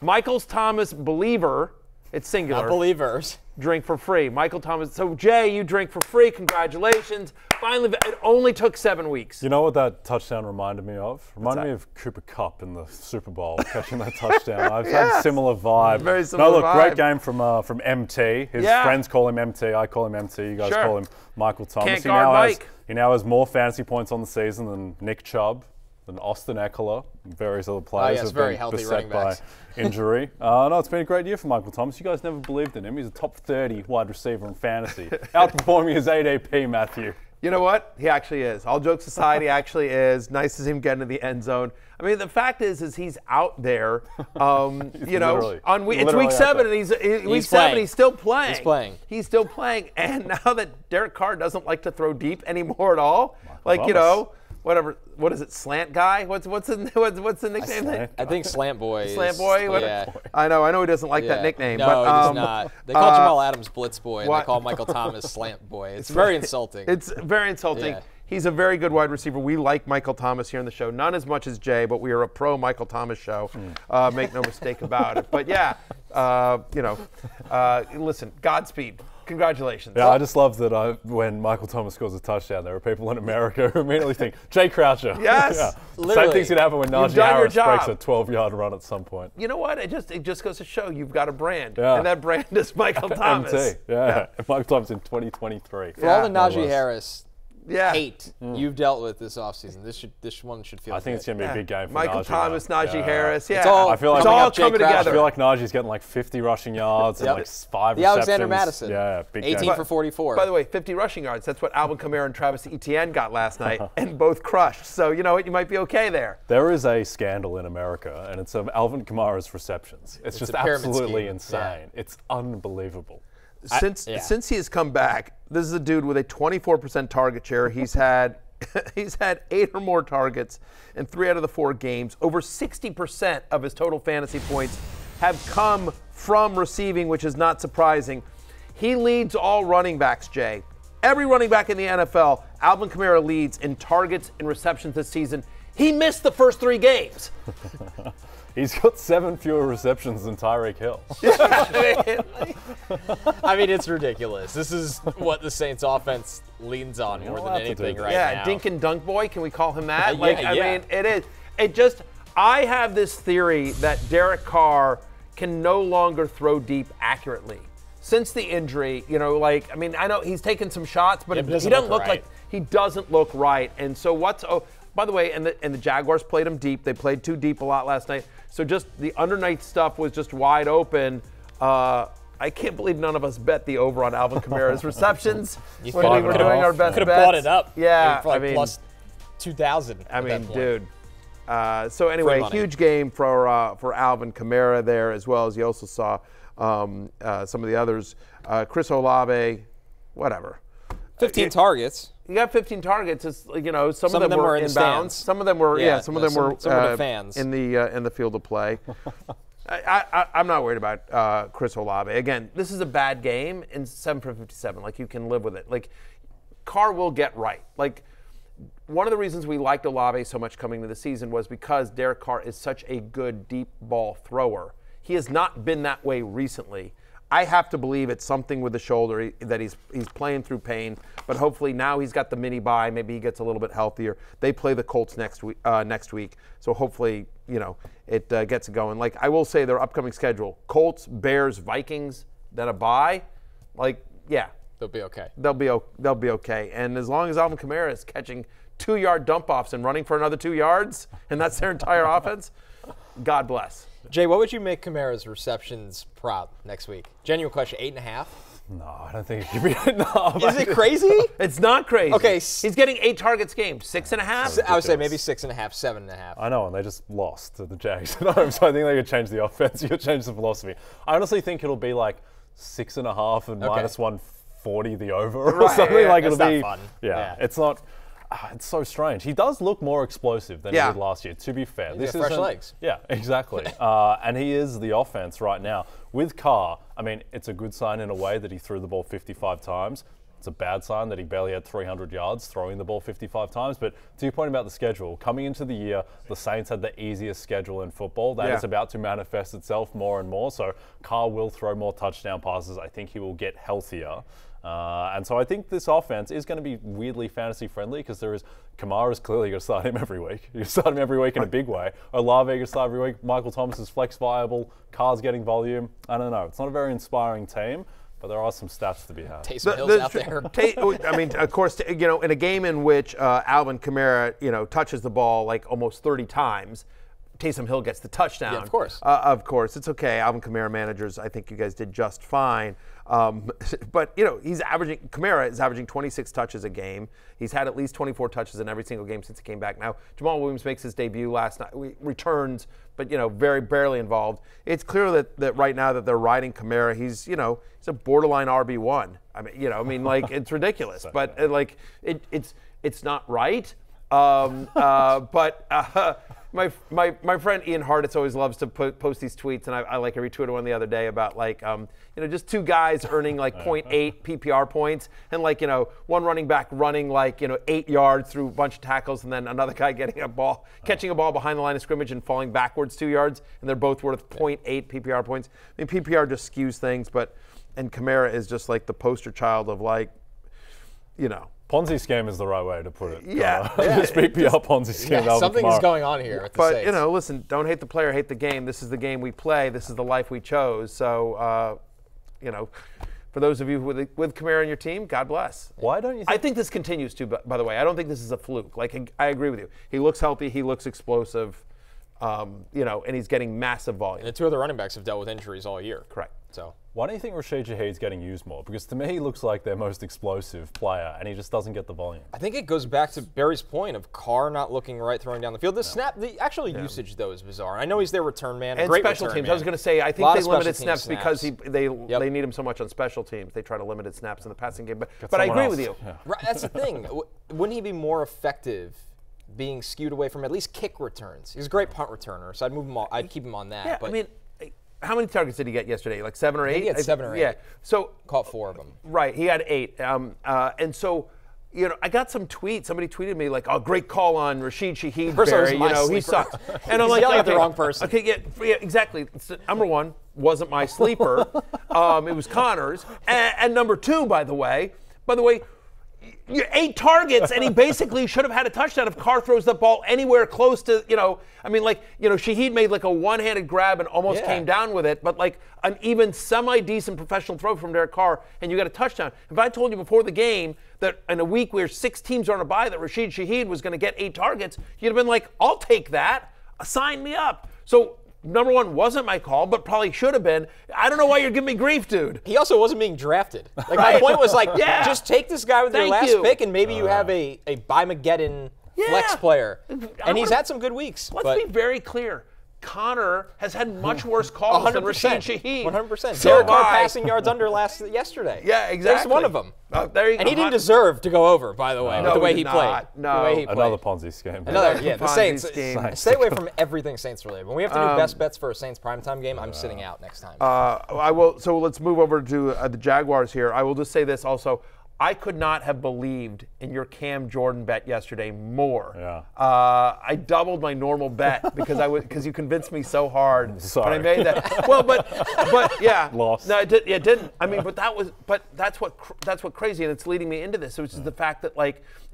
Michael Thomas believer. It's singular. Not believers. Drink for free. Michael Thomas. So, Jay, you drink for free. Congratulations. Finally, it only took 7 weeks. You know what that touchdown reminded me of? Reminded me of Cooper Kupp in the Super Bowl, catching that touchdown. I've had a similar vibe. Very similar No, look, vibe. great game from MT. His friends call him MT. I call him MT. You guys call him Michael Thomas. Can't guard Mike. He now has more fantasy points on the season than Nick Chubb, than Austin Eckler, and various other players yes, who've very been healthy beset running by backs. injury. No, it's been a great year for Michael Thomas. You guys never believed in him. He's a top 30 wide receiver in fantasy, outperforming his ADP, Matthew. You know what? He actually is. All jokes aside, he actually is. Nice to see him get into the end zone. I mean, the fact is he's out there. You know, it's week 7, and he's week 7. He's still playing. He's playing. He's still playing. And now that Derek Carr doesn't like to throw deep anymore at all, like Thomas. you know, whatever. What is it? Slant guy? What's the nickname? I think Slant Boy. Slant Boy. Yeah. I know he doesn't like that nickname. No, but, he does not. They call Jamal Adams Blitz Boy, and they call Michael Thomas Slant Boy. It's very insulting. It's very insulting. Yeah. He's a very good wide receiver. We like Michael Thomas here on the show, not as much as Jay, but we are a pro Michael Thomas show. Make no mistake about it. But yeah, listen, Godspeed. Congratulations. Yeah, I just love that when Michael Thomas scores a touchdown, there are people in America who immediately think, Jay Croucher. Yes. Yeah. Literally. Same thing's going to happen when You've Najee done your Harris breaks job. a 12-yard run at some point. You know what? It just goes to show you've got a brand. Yeah. And that brand is Michael Thomas. MT, yeah. Michael Thomas in 2023. For all the No Najee less. Harris Yeah. hate you've dealt with this offseason, this one should feel I think good. it's going to be a big game for Michael Najee. Thomas, now. Najee Harris. Yeah. It's all I feel like it's coming all up, Jay coming Croucher. I together. feel like Najee's getting like 50 rushing yards and Yep. like 5 The receptions. Alexander Madison. Yeah, big 18 game. for 44. By the way, 50 rushing yards. That's what Alvin Kamara and Travis Etienne got last night, and both crushed. So you know what? You might be okay there. There is a scandal in America, and it's of Alvin Kamara's receptions. It's just a pyramid absolutely scheme. insane. It's unbelievable. Since he has come back, this is a dude with a 24% target share. He's had 8 or more targets in 3 out of the 4 games. Over 60% of his total fantasy points have come from receiving, which is not surprising. He leads all running backs, Jay. Every running back in the NFL, Alvin Kamara leads in targets and receptions this season. He missed the first 3 games. He's got 7 fewer receptions than Tyreek Hill. I mean, it's ridiculous. This is what the Saints offense leans on more than allowed to do anything that. right Yeah, now. Dink and Dunk Boy, can we call him that? Yeah, I yeah. mean, it is. I have this theory that Derek Carr can no longer throw deep accurately. Since the injury, I know he's taken some shots, but Yeah, but he doesn't doesn't look look right. like he doesn't look right. And so by the way, and the Jaguars played him deep. They played too deep a lot last night. So just the underneath stuff was just wide open. I can't believe none of us bet the over on Alvin Kamara's receptions when we were doing our best Could bets. have bought it up. Yeah, for like plus 2,000. I at that mean, point. dude. So anyway, money. huge game for Alvin Kamara there, as well as you also saw some of the others. Chris Olave, whatever. 15 targets. You got 15 targets. It's some of them were were in the inbounds. stands. Some of them were some of them were some were the fans. in the field of play. I'm not worried about Chris Olave. Again, this is a bad game in 7 for 57. Like, you can live with it. Like, Carr will get right. Like, one of the reasons we liked Olave so much coming into the season was because Derek Carr is such a good deep ball thrower. He has not been that way recently. I have to believe it's something with the shoulder that he's playing through pain, but hopefully now he's got the mini bye. Maybe he gets a little bit healthier. They play the Colts next week, so hopefully it gets going. Like, I will say, their upcoming schedule: Colts, Bears, Vikings, then a bye. Like, yeah, They'll be okay. they'll be okay. And as long as Alvin Kamara is catching 2-yard dump offs and running for another 2 yards, and that's their entire offense, God bless. Jay, what would you make Kamara's receptions prop next week? Genuine question, 8.5? No, I don't think it could be enough. Is it crazy? It's not crazy. Okay, he's getting 8 targets a game, 6.5. I would say maybe 6.5, 7.5. I know, and they just lost to the Jags at home, so I think they could change the offense. You could change the philosophy. I honestly think it'll be like 6.5 and minus 140 the over or Right, something. yeah, like that's it'll not be. fun. Yeah, Yeah. it's not. It's so strange. He does look more explosive than he did last year, to be fair. He's got fresh isn't- legs. Yeah, exactly. And he is the offense right now. With Carr, I mean, it's a good sign in a way that he threw the ball 55 times. It's a bad sign that he barely had 300 yards throwing the ball 55 times. But to your point about the schedule, coming into the year, the Saints had the easiest schedule in football. That is about to manifest itself more and more. So Carr will throw more touchdown passes. I think he will get healthier. And so I think this offense is going to be weirdly fantasy friendly because Kamara's clearly going to start him every week. You start him every week in a big way. Olave going to start every week. Michael Thomas is flex viable. Carr's getting volume. I don't know. It's not a very inspiring team, but there are some stats to be had. Taysom Hill's out there. I mean, of course, in a game in which Alvin Kamara, touches the ball like almost 30 times, Taysom Hill gets the touchdown. Yeah, of course. It's okay. Alvin Kamara managers, I think you guys did just fine. But Kamara is averaging 26 touches a game. He's had at least 24 touches in every single game since he came back. Now, Jamal Williams makes his debut last night, returns, but, very barely involved. It's clear that right now that they're riding Kamara. He's a borderline RB1. It's ridiculous, but it's not right. My friend Ian Hartitz always loves to post these tweets, and I retweeted one the other day about just two guys earning 0.8 PPR points, and one running back running 8 yards through a bunch of tackles, and then another guy catching a ball behind the line of scrimmage and falling backwards 2 yards, and they're both worth 0.8 PPR points. I mean, PPR just skews things, and Kamara is just the poster child of Ponzi scheme is the right way to put it. Yeah. Just PPR Ponzi scheme. Yeah, something is going on here at the Saints. But, listen, don't hate the player, hate the game. This is the game we play. This is the life we chose. So, for those of you with Kamara in your team, God bless. Why don't you think? I think this continues to, by the way. I don't think this is a fluke. I agree with you. He looks healthy. He looks explosive. And he's getting massive volume. And the two other running backs have dealt with injuries all year. Correct. So why do you think Rashid Shaheed's getting used more? Because to me, he looks like their most explosive player, and he just doesn't get the volume. I think it goes back to Barry's point of Carr not looking right throwing down the field. The actual usage, though, is bizarre. I know he's their return man. And great special return teams. man. I was going to say, I think they limited snaps because they need him so much on special teams. They try to limit snaps in the passing game. But I agree with you. Yeah. Right, that's the thing. Wouldn't he be more effective being skewed away from at least kick returns? He's a great punt returner, so I'd move him. I'd keep him on that. Yeah, but how many targets did he get yesterday? 7 or 8? He had 7 or 8. Yeah. So caught 4 of them. Right. He had 8. And so, I got some tweets. Somebody tweeted me oh, great call on Rashid Shaheed. Barry. He sucks. And I'm yelling at the wrong person. Okay. Yeah. Exactly. Number one, wasn't my sleeper. It was Connor's. And number 2, by the way. 8 targets, and he basically should have had a touchdown if Carr throws the ball anywhere close to, Shaheed made a one-handed grab and almost came down with it, but an even semi-decent professional throw from Derek Carr, and you got a touchdown. If I told you before the game that in a week where 6 teams are on a bye that Rashid Shaheed was going to get 8 targets, you'd have been I'll take that. Sign me up. So, number 1 wasn't my call, but probably should have been. I don't know why you're giving me grief, dude. He also wasn't being drafted. My point was just take this guy with your last pick, and maybe you have a By-Mageddon flex player. And he's had some good weeks. Let's be very clear. Connor has had much worse calls than Rashid Shaheed. 100%. Derek Carr passing yards under yesterday. Yeah, exactly. There's one of them. There you go. And he didn't deserve to go over, by the way, with the way he played. Another Ponzi scheme. The Saints. Stay away from everything Saints related. When we have to do best bets for a Saints primetime game, I'm sitting out next time. I will. So let's move over to the Jaguars here. I will just say this also. I could not have believed in your Cam Jordan bet yesterday more. Yeah. I doubled my normal bet because you convinced me so hard. Sorry. When I made that. Well, but yeah. Lost. No, it didn't. I mean, but that's what crazy, and it's leading me into this, which is the fact that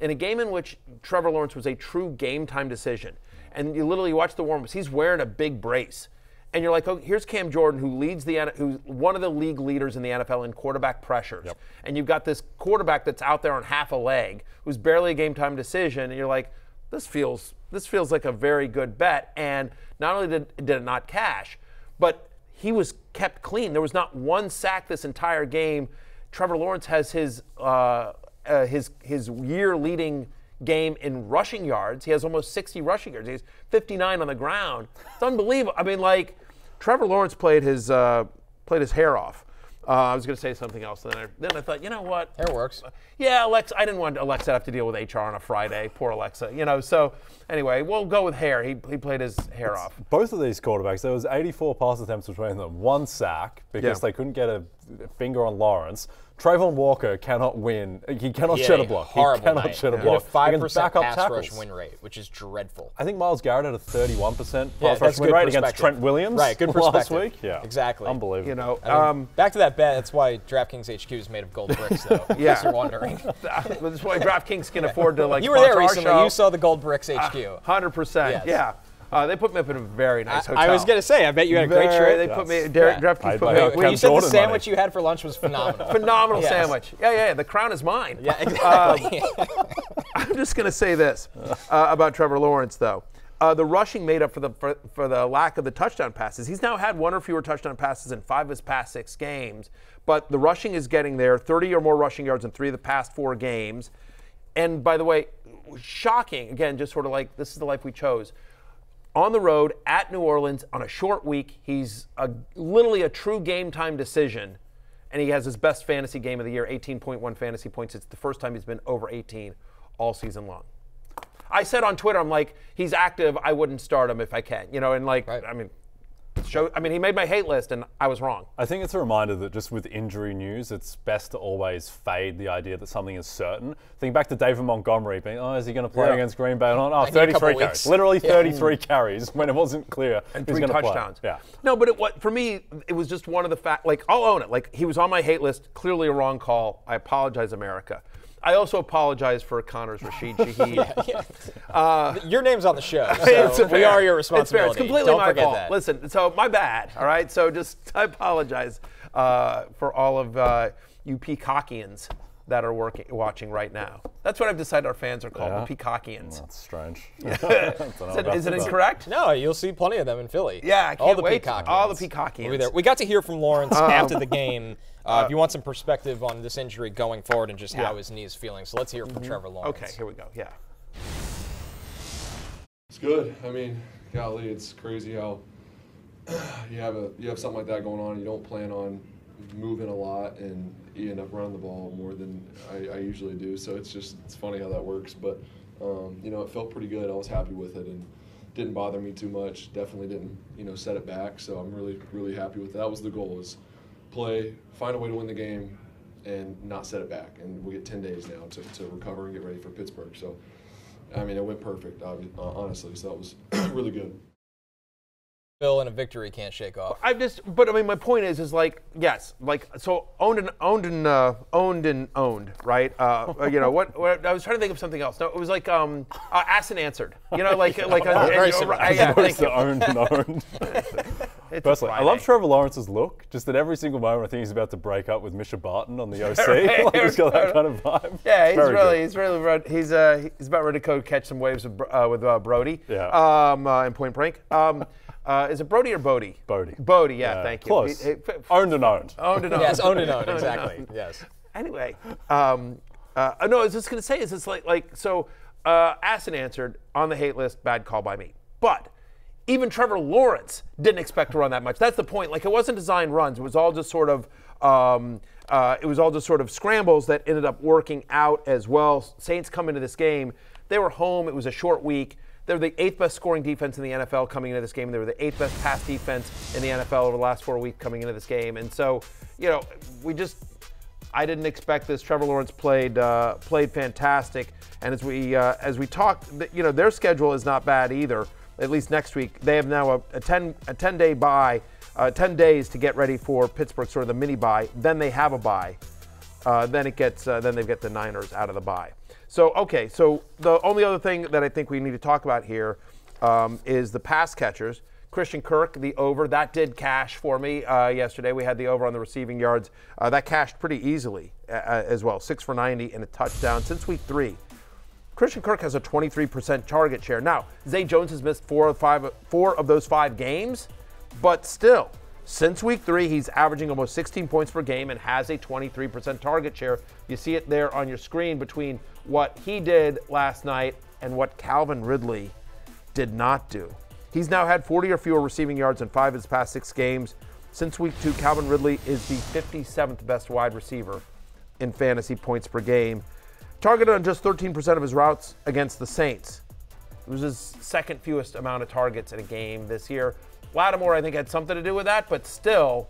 in a game in which Trevor Lawrence was a true game time decision, and you literally watch the warm-ups, he's wearing a big brace. And you're like, oh, here's Cam Jordan, who's one of the league leaders in the NFL in quarterback pressures. Yep. And you've got this quarterback that's out there on half a leg, who's barely a game time decision, and you're like, this feels like a very good bet. And not only did it not cash, but he was kept clean. There was not one sack this entire game. Trevor Lawrence has his year-leading game in rushing yards. He has almost 60 rushing yards. He has 59 on the ground. It's unbelievable. I mean, Trevor Lawrence played his hair off. I was going to say something else. Then I thought, you know what? Hair works. Yeah, Alexa. I didn't want Alexa to have to deal with HR on a Friday. Poor Alexa. So anyway, we'll go with hair. He played his hair off. Both of these quarterbacks, there was 84 pass attempts between them. 1 sack because they couldn't get a finger on Lawrence. Trayvon Walker cannot win. He cannot Yeah, shed a block. He horrible cannot night. shed a He had a block. 5% Backup pass tackles. rush win rate, which is dreadful. I think Myles Garrett had a 31% Yeah, pass that's rush win good rate against perspective. Trent Williams Right, good last perspective. week. Yeah, Exactly. Unbelievable. You know, I mean, back to that bet. That's why DraftKings HQ is made of gold bricks, though. In Yeah. case you're wondering. that's why DraftKings can afford to like. You were there sponsor our recently. show. You saw the gold bricks HQ. 100%. Yes. Yeah. They put me up in a very nice hotel. I was gonna say. I bet you had a great trip. They put me. DraftKings I'd put buy me. it. When you said Jordan the sandwich money. you had for lunch was phenomenal. Phenomenal Yes. sandwich. Yeah. The crown is mine. Yeah, exactly. I'm just going to say this about Trevor Lawrence, though. The rushing made up for the lack of the touchdown passes. He's now had 1 or fewer touchdown passes in 5 of his past 6 games, but the rushing is getting there. 30 or more rushing yards in 3 of the past 4 games. And by the way, shocking, again, just sort of like this is the life we chose. On the road at New Orleans on a short week, he's literally a true game time decision, and he has his best fantasy game of the year, 18.1 fantasy points. It's the first time he's been over 18 all season long. I said on Twitter, I'm like, he's active. I wouldn't start him if I can, and like, Right. he made my hate list, and I was wrong. I think it's a reminder that just with injury news, it's best to always fade the idea that something is certain. Think back to David Montgomery being, is he going to play against Green Bay or not? Oh, I need a 33 couple carries. weeks. Literally 33 carries when it wasn't clear And who's 3 going to play. touchdowns. Yeah. No, but for me, it was just one of the fact. Like, I'll own it. Like, he was on my hate list. Clearly a wrong call. I apologize, America. I also apologize for Connor's Rashid Shaheed. Your name's on the show, It's so we fair. are your It's fair. responsibility. It's completely Don't my forget fault. that. Listen, so my bad. All right. So I apologize for all of you Peacockians that are watching right now. That's what I've decided our fans are called, the Peacockians. That's strange. Is it incorrect? No, you'll see plenty of them in Philly. Yeah, I can't all the wait. Peacockians. All the Peacockians. We'll be there. We got to hear from Lawrence after the game. If you want some perspective on this injury going forward and just how his knee is feeling, so let's hear from Trevor Lawrence. Okay, here we go. Yeah. It's good. I mean, golly, it's crazy how you have something like that going on. You don't plan on moving a lot, and you end up running the ball more than I usually do. So it's funny how that works. But it felt pretty good. I was happy with it, and didn't bother me too much. Definitely didn't set it back. So I'm really happy with it. That was the goal: is play, find a way to win the game, and not set it back. And we'll get 10 days now to recover and get ready for Pittsburgh. So. I mean, it went perfect, honestly, so that was really good. Phil and a victory can't shake off. My point is like, yes, like, so owned and owned, right? What I was trying to think of something else. No, it was like asked and answered. Very similar. Thank you. Owned and owned. It's Personally, I Friday. love Trevor Lawrence's look. Just at every single moment, I think he's about to break up with Misha Barton on the OC. Like he's got that kind of vibe. Yeah, he's about ready to go catch some waves with Brody. Yeah. In Point Break. Is it Brody or Bodie? Bodie. Bodie, yeah, thank you. Close. Owned and owned. Owned and owned. Yes, owned and owned, exactly. Yes. Anyway, no, I was just going to say is it's asked and answered on the hate list, bad call by me. But even Trevor Lawrence didn't expect to run that much. That's the point. Like, it wasn't designed runs. It was all just sort of scrambles that ended up working out as well. Saints come into this game. They were home. It was a short week. They were the 8th best scoring defense in the NFL coming into this game. They were the 8th best pass defense in the NFL over the last 4 weeks coming into this game. And so, I didn't expect this. Trevor Lawrence played fantastic. And as we talked, their schedule is not bad either. At least next week, they have now a 10-day bye, 10 days to get ready for Pittsburgh, sort of the mini bye. Then they have a bye. Then they've got the Niners out of the bye. So the only other thing that I think we need to talk about here is the pass catchers. Christian Kirk, the over, that did cash for me yesterday. We had the over on the receiving yards. That cashed pretty easily as well, 6 for 90 and a touchdown since week 3. Christian Kirk has a 23% target share. Now, Zay Jones has missed 4 of those 5 games, but still, since week 3, he's averaging almost 16 points per game and has a 23% target share. You see it there on your screen between what he did last night and what Calvin Ridley did not do. He's now had 40 or fewer receiving yards in 5 of his past 6 games. Since week 2, Calvin Ridley is the 57th best wide receiver in fantasy points per game. Targeted on just 13% of his routes against the Saints. It was his second fewest amount of targets in a game this year. Lattimore, I think, had something to do with that, but still,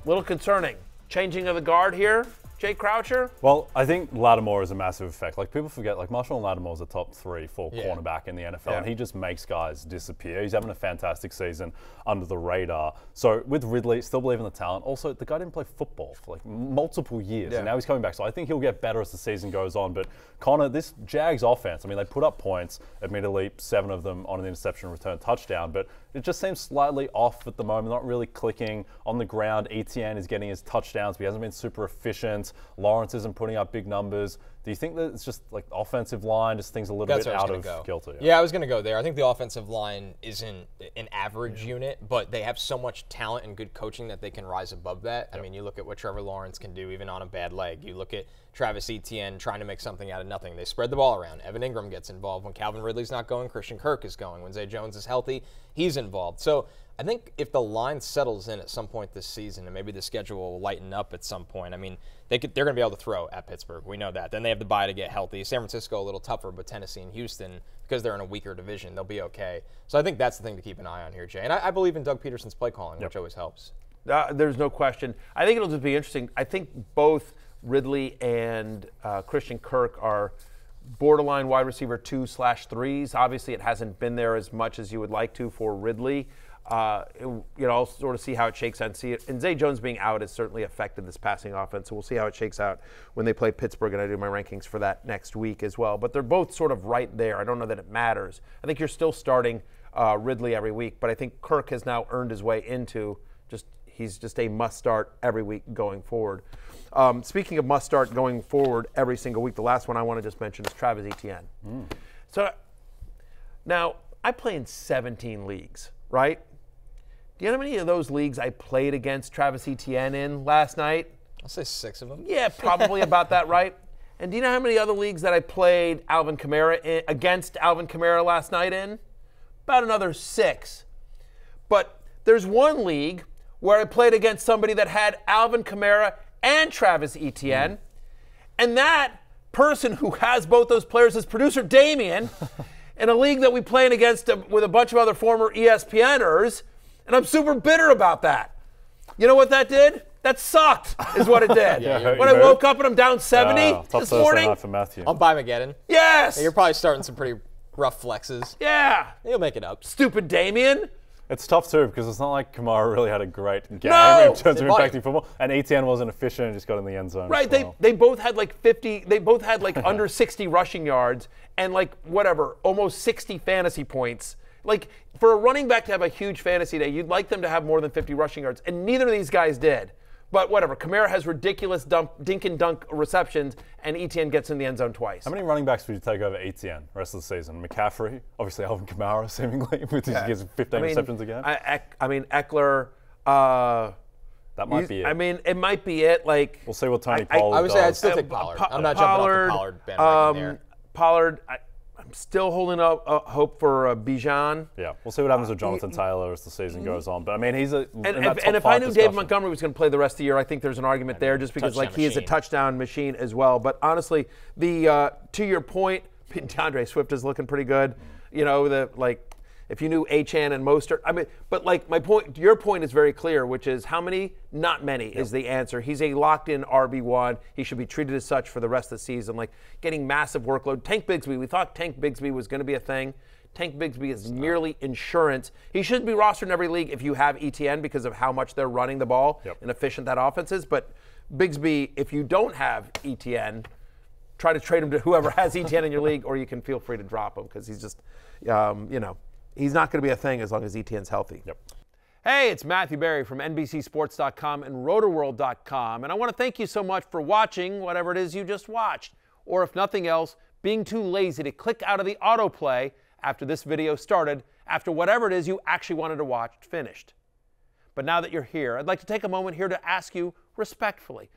a little concerning changing of the guard here, Jay Croucher? Well, I think Lattimore is a massive effect. Like, people forget, like, Marshall Lattimore's a top 3-4 cornerback in the NFL, and he just makes guys disappear. He's having a fantastic season under the radar. So with Ridley, still believe in the talent. Also, the guy didn't play football for like multiple years, and now he's coming back. So I think he'll get better as the season goes on. But Connor, this Jags offense, I mean, they put up points, admittedly 7 of them on an interception return touchdown, but it just seems slightly off at the moment, not really clicking on the ground. Etienne is getting his touchdowns, but he hasn't been super efficient. Lawrence isn't putting up big numbers. Do you think that it's just like the offensive line, just things a little bit out of kilter? Yeah, I was going to go there. I think the offensive line isn't an average unit, but they have so much talent and good coaching that they can rise above that. I mean, you look at what Trevor Lawrence can do even on a bad leg. You look at Travis Etienne trying to make something out of nothing. They spread the ball around. Evan Ingram gets involved. When Calvin Ridley's not going, Christian Kirk is going. When Zay Jones is healthy, he's involved. So I think if the line settles in at some point this season, and maybe the schedule will lighten up at some point, I mean, they're going to be able to throw at Pittsburgh. We know that. Then they have the bye to get healthy. San Francisco a little tougher, but Tennessee and Houston, because they're in a weaker division, they'll be okay. So I think that's the thing to keep an eye on here, Jay. And I believe in Doug Peterson's play calling, which always helps. There's no question. I think it'll just be interesting. I think both Ridley and Christian Kirk are borderline wide receiver 2/3s. Obviously, it hasn't been there as much as you would like to for Ridley. I'll sort of see how it shakes out and see it. And Zay Jones being out has certainly affected this passing offense, so we'll see how it shakes out when they play Pittsburgh, and I do my rankings for that next week as well. But they're both sort of right there. I don't know that it matters. I think you're still starting Ridley every week, but I think Kirk has now earned his way into he's just a must-start every week going forward. Speaking of must-start going forward every single week, the last one I want to just mention is Travis Etienne. So now I play in 17 leagues, right? Do you know how many of those leagues I played against Travis Etienne in last night? I'll say 6 of them. Yeah, probably about that, right? And do you know how many other leagues that I played against Alvin Kamara last night in? About another 6. But there's one league where I played against somebody that had Alvin Kamara and Travis Etienne, and that person who has both those players is producer Damien in a league that we playing against with a bunch of other former ESPNers. And I'm super bitter about that. You know what that did? That sucked, is what it did. When I woke up and I'm down 70 this morning. For Matthew. On Bimageddon. Yes. Yeah, you're probably starting some pretty rough flexes. Yeah. You'll make it up. Stupid Damien. It's tough too because it's not like Kamara really had a great game No! in terms of impacting football, and Etienne wasn't efficient and just got in the end zone. Right, they both had like 50. They both had like under 60 rushing yards and like almost 60 fantasy points. Like for a running back to have a huge fantasy day, you'd like them to have more than 50 rushing yards, and neither of these guys did. But whatever, Kamara has ridiculous dink and dunk receptions, and Etienne gets in the end zone twice. How many running backs would you take over Etienne the rest of the season? McCaffrey, obviously Alvin Kamara, seemingly, with his 15 receptions again. Eckler. That might be it. I mean, it might be it. Like we'll see what Tony Pollard I would does. say I'd still take Pollard. I'm not jumping off the Pollard bandwagon there. Pollard, I'm still holding up hope for Bijan. Yeah, we'll see what happens with Jonathan Taylor as the season goes on. But I mean, he's and if I knew David Montgomery was going to play the rest of the year, I think there's an argument there, just because he is a touchdown machine as well. But honestly, to your point, DeAndre Swift is looking pretty good. You know, if you knew Achane and Mostert, I mean, but like your point is very clear, which is how many? Not many is the answer. He's a locked-in RB1. He should be treated as such for the rest of the season, like getting massive workload. Tank Bigsby, we thought Tank Bigsby was going to be a thing. Tank Bigsby is merely insurance. He should be rostered in every league if you have ETN because of how much they're running the ball and efficient that offense is. But Bigsby, if you don't have ETN, try to trade him to whoever has ETN in your league, or you can feel free to drop him because he's just, he's not going to be a thing as long as ETN's healthy. Yep. Hey, it's Matthew Berry from NBCSports.com and RotoWorld.com, and I want to thank you so much for watching whatever it is you just watched, or if nothing else, being too lazy to click out of the autoplay after this video started, after whatever it is you actually wanted to watch finished. But now that you're here, I'd like to take a moment here to ask you respectfully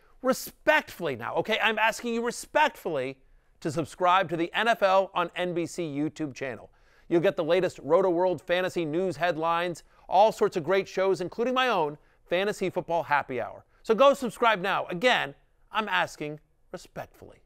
now, okay? I'm asking you respectfully to subscribe to the NFL on NBC YouTube channel. You'll get the latest RotoWorld fantasy news headlines, all sorts of great shows, including my own Fantasy Football Happy Hour. So go subscribe now. Again, I'm asking respectfully.